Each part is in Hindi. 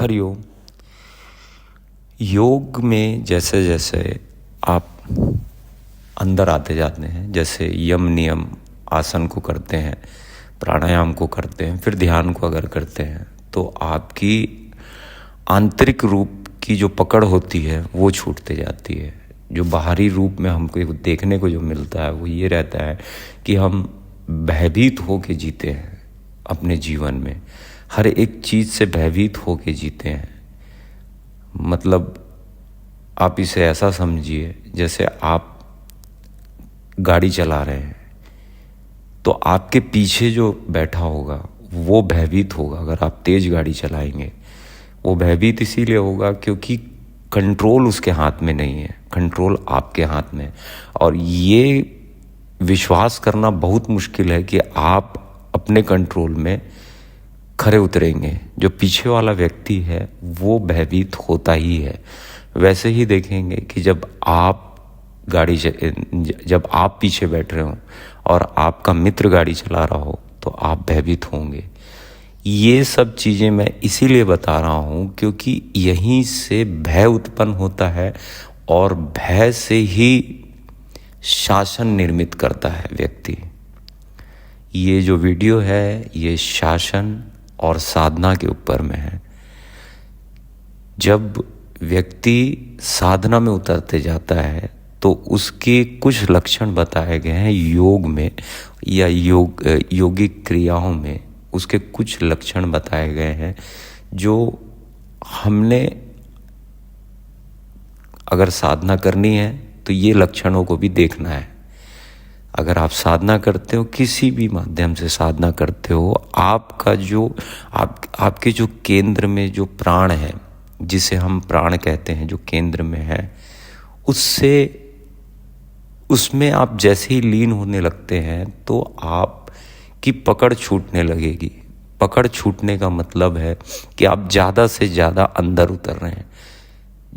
हरिओम। योग में जैसे जैसे आप अंदर आते जाते हैं, जैसे यम नियम आसन को करते हैं, प्राणायाम को करते हैं, फिर ध्यान को अगर करते हैं, तो आपकी आंतरिक रूप की जो पकड़ होती है वो छूटते जाती है। जो बाहरी रूप में हमको देखने को जो मिलता है वो ये रहता है कि हम भयभीत हो के जीते हैं अपने जीवन में, हर एक चीज़ से भयभीत हो के जीते हैं। मतलब आप इसे ऐसा समझिए, जैसे आप गाड़ी चला रहे हैं तो आपके पीछे जो बैठा होगा वो भयभीत होगा। अगर आप तेज़ गाड़ी चलाएंगे, वो भयभीत इसीलिए होगा क्योंकि कंट्रोल उसके हाथ में नहीं है, कंट्रोल आपके हाथ में। और ये विश्वास करना बहुत मुश्किल है कि आप अपने कंट्रोल में खरे उतरेंगे। जो पीछे वाला व्यक्ति है वो भयभीत होता ही है। वैसे ही देखेंगे कि जब आप पीछे बैठ रहे हो और आपका मित्र गाड़ी चला रहा हो तो आप भयभीत होंगे। ये सब चीज़ें मैं इसीलिए बता रहा हूँ क्योंकि यहीं से भय उत्पन्न होता है और भय से ही शासन निर्मित करता है व्यक्ति। ये जो वीडियो है ये शासन और साधना के ऊपर में है। जब व्यक्ति साधना में उतरते जाता है तो उसके कुछ लक्षण बताए गए हैं योग में या योगिक क्रियाओं में। उसके कुछ लक्षण बताए गए हैं जो हमने अगर साधना करनी है तो ये लक्षणों को भी देखना है। अगर आप साधना करते हो, किसी भी माध्यम से साधना करते हो, आपका जो आपके जो केंद्र में जो प्राण है, जिसे हम प्राण कहते हैं, जो केंद्र में है, उसमें आप जैसे ही लीन होने लगते हैं तो आपकी पकड़ छूटने लगेगी। पकड़ छूटने का मतलब है कि आप ज़्यादा से ज़्यादा अंदर उतर रहे हैं।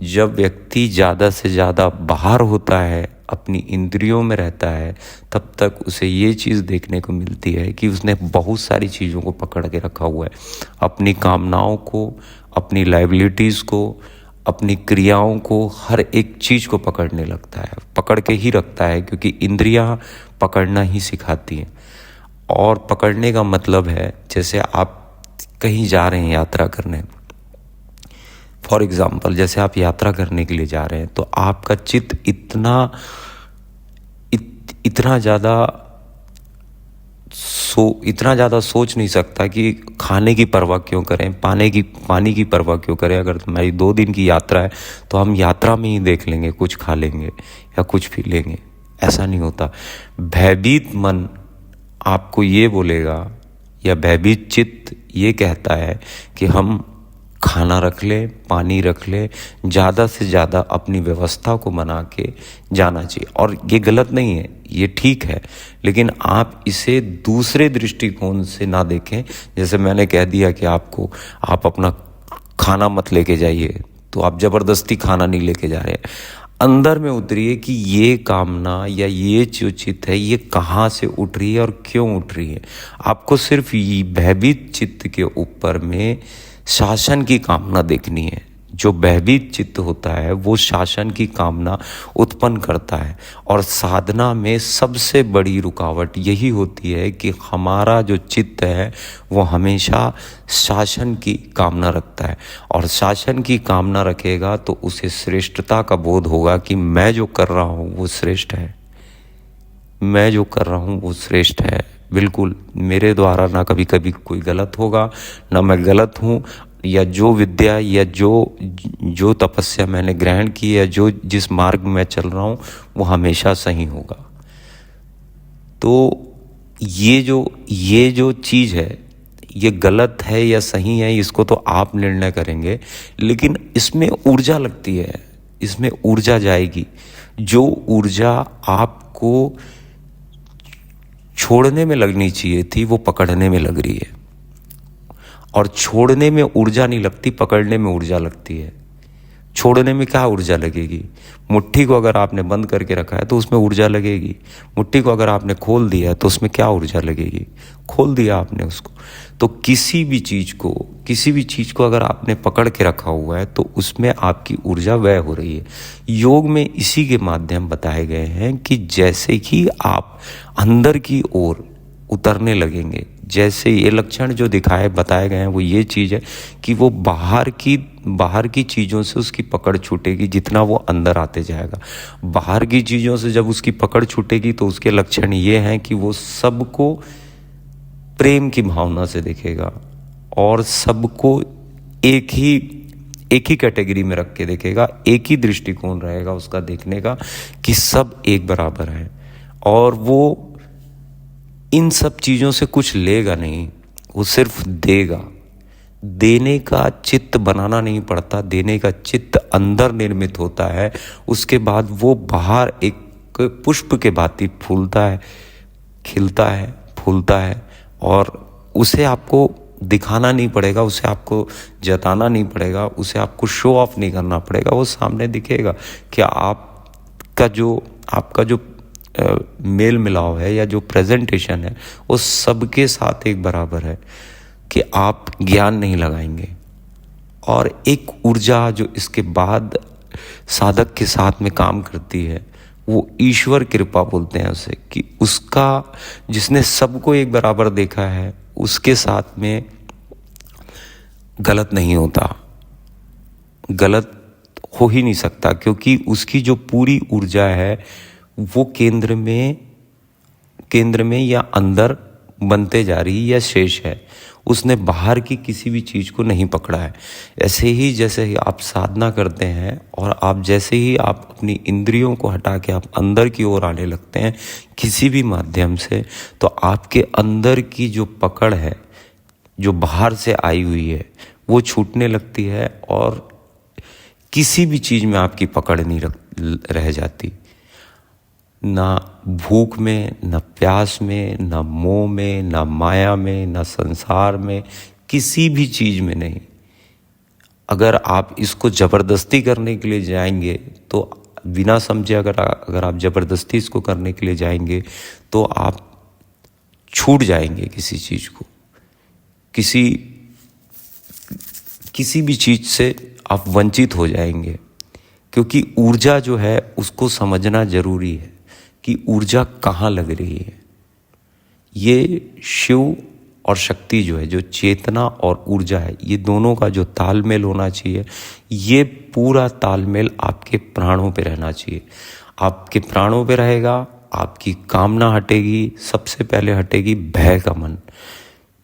जब व्यक्ति ज़्यादा से ज़्यादा बाहर होता है, अपनी इंद्रियों में रहता है, तब तक उसे ये चीज़ देखने को मिलती है कि उसने बहुत सारी चीज़ों को पकड़ के रखा हुआ है। अपनी कामनाओं को, अपनी लायबिलिटीज़ को, अपनी क्रियाओं को, हर एक चीज़ को पकड़ने लगता है, पकड़ के ही रखता है क्योंकि इंद्रियां पकड़ना ही सिखाती हैं। और पकड़ने का मतलब है जैसे आप कहीं जा रहे हैं यात्रा करने, फॉर एग्ज़ाम्पल जैसे आप यात्रा करने के लिए जा रहे हैं तो आपका चित्त इतना ज़्यादा सोच नहीं सकता कि खाने की परवाह क्यों करें, पानी की परवाह क्यों करें। अगर हमारी 2 दिन की यात्रा है तो हम यात्रा में ही देख लेंगे, कुछ खा लेंगे या कुछ पी लेंगे। ऐसा नहीं होता। भयभीत मन आपको ये बोलेगा, या भयभीत चित्त ये कहता है कि हम खाना रख ले, पानी रख ले, ज़्यादा से ज़्यादा अपनी व्यवस्था को बना के जाना चाहिए। और ये गलत नहीं है, ये ठीक है, लेकिन आप इसे दूसरे दृष्टिकोण से ना देखें। जैसे मैंने कह दिया कि आप अपना खाना मत लेके जाइए, तो आप ज़बरदस्ती खाना नहीं लेके जा रहे। अंदर में उतरिए कि ये कामना या ये जो चित्त है ये कहाँ से उठ रही है और क्यों उठ रही है। आपको सिर्फ ये भयभीत चित्त के ऊपर में शासन की कामना देखनी है। जो भयभीत चित्त होता है वो शासन की कामना उत्पन्न करता है। और साधना में सबसे बड़ी रुकावट यही होती है कि हमारा जो चित्त है वो हमेशा शासन की कामना रखता है। और शासन की कामना रखेगा तो उसे श्रेष्ठता का बोध होगा कि मैं जो कर रहा हूँ वो श्रेष्ठ है, मैं जो कर रहा हूँ वो श्रेष्ठ है। बिल्कुल मेरे द्वारा ना कभी कभी कोई गलत होगा, ना मैं गलत हूँ, या जो विद्या या जो तपस्या मैंने ग्रहण की है, जिस मार्ग में चल रहा हूँ वो हमेशा सही होगा। तो ये जो चीज़ है ये गलत है या सही है, इसको तो आप निर्णय करेंगे, लेकिन इसमें ऊर्जा लगती है, इसमें ऊर्जा जाएगी। जो ऊर्जा आपको छोड़ने में लगनी चाहिए थी वो पकड़ने में लग रही है। और छोड़ने में ऊर्जा नहीं लगती, पकड़ने में ऊर्जा लगती है। छोड़ने में क्या ऊर्जा लगेगी? मुट्ठी को अगर आपने बंद करके रखा है तो उसमें ऊर्जा लगेगी। मुट्ठी को अगर आपने खोल दिया है तो उसमें क्या ऊर्जा लगेगी? खोल दिया आपने उसको। तो किसी भी चीज़ को अगर आपने पकड़ के रखा हुआ है तो उसमें आपकी ऊर्जा व्यय हो रही है। योग में इसी के माध्यम बताए गए हैं कि जैसे ही आप अंदर की ओर उतरने लगेंगे, जैसे ये लक्षण जो बताए गए हैं वो ये चीज़ है कि वो बाहर की चीज़ों से उसकी पकड़ छूटेगी जितना वो अंदर आते जाएगा। बाहर की चीज़ों से जब उसकी पकड़ छूटेगी तो उसके लक्षण ये हैं कि वो सबको प्रेम की भावना से देखेगा और सबको एक ही कैटेगरी में रख के देखेगा। एक ही दृष्टिकोण रहेगा उसका देखने का कि सब एक बराबर है। और वो इन सब चीज़ों से कुछ लेगा नहीं, वो सिर्फ देगा। देने का चित्त बनाना नहीं पड़ता, देने का चित्त अंदर निर्मित होता है। उसके बाद वो बाहर एक पुष्प के भांति फूलता है, खिलता है, फूलता है और उसे आपको दिखाना नहीं पड़ेगा, उसे आपको जताना नहीं पड़ेगा, उसे आपको शो ऑफ नहीं करना पड़ेगा। वो सामने दिखेगा कि आपका जो मेल मिलाव है या जो प्रेजेंटेशन है वो सबके साथ एक बराबर है, कि आप ज्ञान नहीं लगाएंगे। और एक ऊर्जा जो इसके बाद साधक के साथ में काम करती है वो ईश्वर कृपा बोलते हैं उसे, कि उसका जिसने सबको एक बराबर देखा है उसके साथ में गलत नहीं होता, गलत हो ही नहीं सकता, क्योंकि उसकी जो पूरी ऊर्जा है वो केंद्र में या अंदर बनते जा रही या शेष है। उसने बाहर की किसी भी चीज़ को नहीं पकड़ा है। ऐसे ही जैसे ही आप साधना करते हैं और आप जैसे ही आप अपनी इंद्रियों को हटा के आप अंदर की ओर आने लगते हैं किसी भी माध्यम से, तो आपके अंदर की जो पकड़ है जो बाहर से आई हुई है वो छूटने लगती है और किसी भी चीज़ में आपकी पकड़ नहीं रह जाती। ना भूख में, ना प्यास में, ना मोह में, ना माया में, ना संसार में, किसी भी चीज़ में नहीं। अगर आप इसको ज़बरदस्ती करने के लिए जाएंगे तो बिना समझे अगर आप ज़बरदस्ती इसको करने के लिए जाएंगे तो आप छूट जाएंगे किसी चीज़ को, किसी भी चीज़ से आप वंचित हो जाएंगे। क्योंकि ऊर्जा जो है उसको समझना ज़रूरी है कि ऊर्जा कहाँ लग रही है। ये शिव और शक्ति जो है, जो चेतना और ऊर्जा है, ये दोनों का जो तालमेल होना चाहिए, ये पूरा तालमेल आपके प्राणों पे रहना चाहिए। आपके प्राणों पे रहेगा, आपकी कामना हटेगी, सबसे पहले हटेगी भय का मन,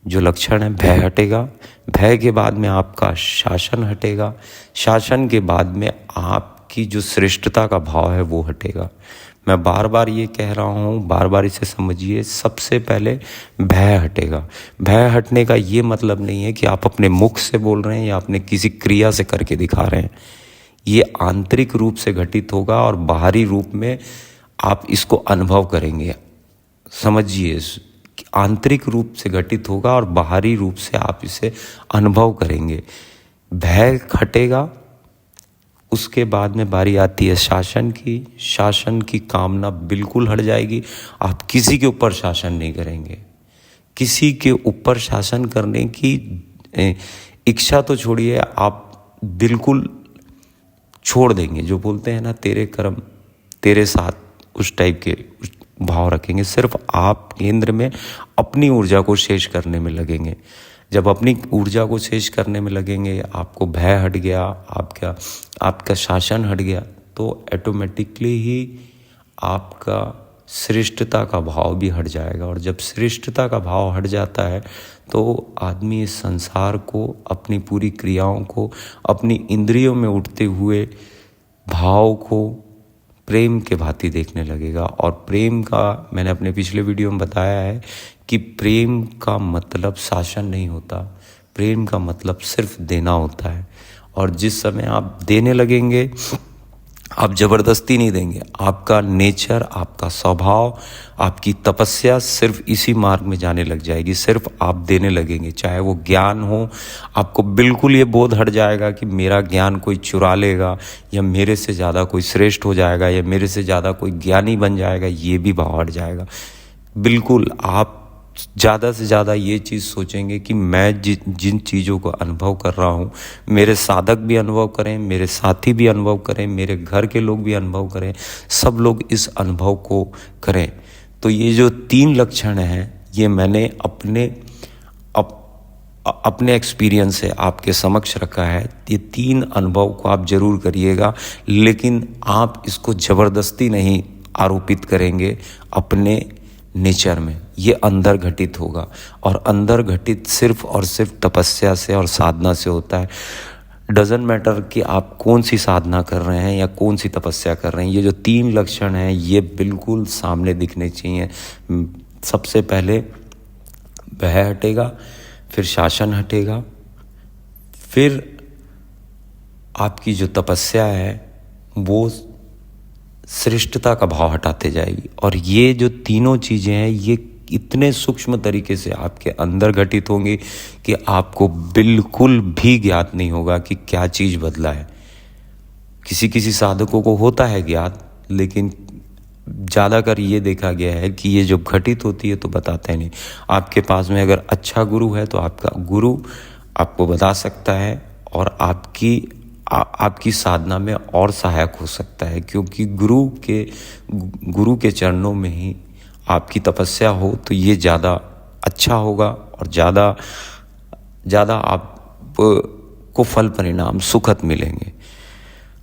जो लक्षण है भय हटेगा। भय के बाद में आपका शासन हटेगा, शासन के बाद में आपकी जो श्रेष्ठता का भाव है वो हटेगा। मैं बार बार ये कह रहा हूँ, बार बार इसे समझिए। सबसे पहले भय हटेगा। भय हटने का ये मतलब नहीं है कि आप अपने मुख से बोल रहे हैं या अपने किसी क्रिया से करके दिखा रहे हैं। ये आंतरिक रूप से घटित होगा और बाहरी रूप में आप इसको अनुभव करेंगे। समझिए, आंतरिक रूप से घटित होगा और बाहरी रूप से आप इसे अनुभव करेंगे। भय हटेगा, उसके बाद में बारी आती है शासन की। शासन की कामना बिल्कुल हट जाएगी। आप किसी के ऊपर शासन नहीं करेंगे। किसी के ऊपर शासन करने की इच्छा तो छोड़िए, आप बिल्कुल छोड़ देंगे। जो बोलते हैं ना, तेरे कर्म तेरे साथ, उस टाइप के भाव रखेंगे। सिर्फ आप केंद्र में अपनी ऊर्जा को शेष करने में लगेंगे। जब अपनी ऊर्जा को शेष करने में लगेंगे, आपको भय हट गया, आपका शासन हट गया, तो ऑटोमेटिकली ही आपका श्रेष्ठता का भाव भी हट जाएगा। और जब श्रेष्ठता का भाव हट जाता है तो आदमी इस संसार को, अपनी पूरी क्रियाओं को, अपनी इंद्रियों में उठते हुए भाव को प्रेम के भांति देखने लगेगा। और प्रेम का, मैंने अपने पिछले वीडियो में बताया है कि प्रेम का मतलब शासन नहीं होता। प्रेम का मतलब सिर्फ देना होता है। और जिस समय आप देने लगेंगे, आप ज़बरदस्ती नहीं देंगे। आपका नेचर, आपका स्वभाव, आपकी तपस्या सिर्फ इसी मार्ग में जाने लग जाएगी। सिर्फ आप देने लगेंगे, चाहे वो ज्ञान हो। आपको बिल्कुल ये बोध हट जाएगा कि मेरा ज्ञान कोई चुरा लेगा, या मेरे से ज़्यादा कोई श्रेष्ठ हो जाएगा, या मेरे से ज़्यादा कोई ज्ञानी बन जाएगा। ये भी भाव हट जाएगा। बिल्कुल आप ज़्यादा से ज़्यादा ये चीज़ सोचेंगे कि मैं जिन चीज़ों को अनुभव कर रहा हूँ, मेरे साधक भी अनुभव करें, मेरे साथी भी अनुभव करें, मेरे घर के लोग भी अनुभव करें, सब लोग इस अनुभव को करें। तो ये जो 3 लक्षण हैं, ये मैंने अपने एक्सपीरियंस से आपके समक्ष रखा है। ये 3 अनुभव को आप ज़रूर करिएगा, लेकिन आप इसको ज़बरदस्ती नहीं आरोपित करेंगे अपने नेचर में। ये अंदर घटित होगा, और अंदर घटित सिर्फ और सिर्फ तपस्या से और साधना से होता है। डजेंट मैटर कि आप कौन सी साधना कर रहे हैं या कौन सी तपस्या कर रहे हैं। ये जो 3 लक्षण हैं, ये बिल्कुल सामने दिखने चाहिए। सबसे पहले भय हटेगा, फिर शासन हटेगा, फिर आपकी जो तपस्या है वो श्रेष्ठता का भाव हटाते जाएगी। और ये जो तीनों चीज़ें हैं, ये इतने सूक्ष्म तरीके से आपके अंदर घटित होंगी कि आपको बिल्कुल भी ज्ञात नहीं होगा कि क्या चीज़ बदला है। किसी किसी साधकों को होता है ज्ञात, लेकिन ज़्यादातर ये देखा गया है कि ये जब घटित होती है तो बताते नहीं। आपके पास में अगर अच्छा गुरु है तो आपका गुरु आपको बता सकता है, और आपकी साधना में और सहायक हो सकता है, क्योंकि गुरु के चरणों में ही आपकी तपस्या हो तो ये ज़्यादा अच्छा होगा, और ज़्यादा आपको फल परिणाम सुखद मिलेंगे।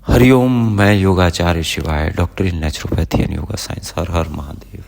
हरिओम। मैं योगाचार्य शिवाय, doctor in naturopathy and yoga science. Her her Mahadev.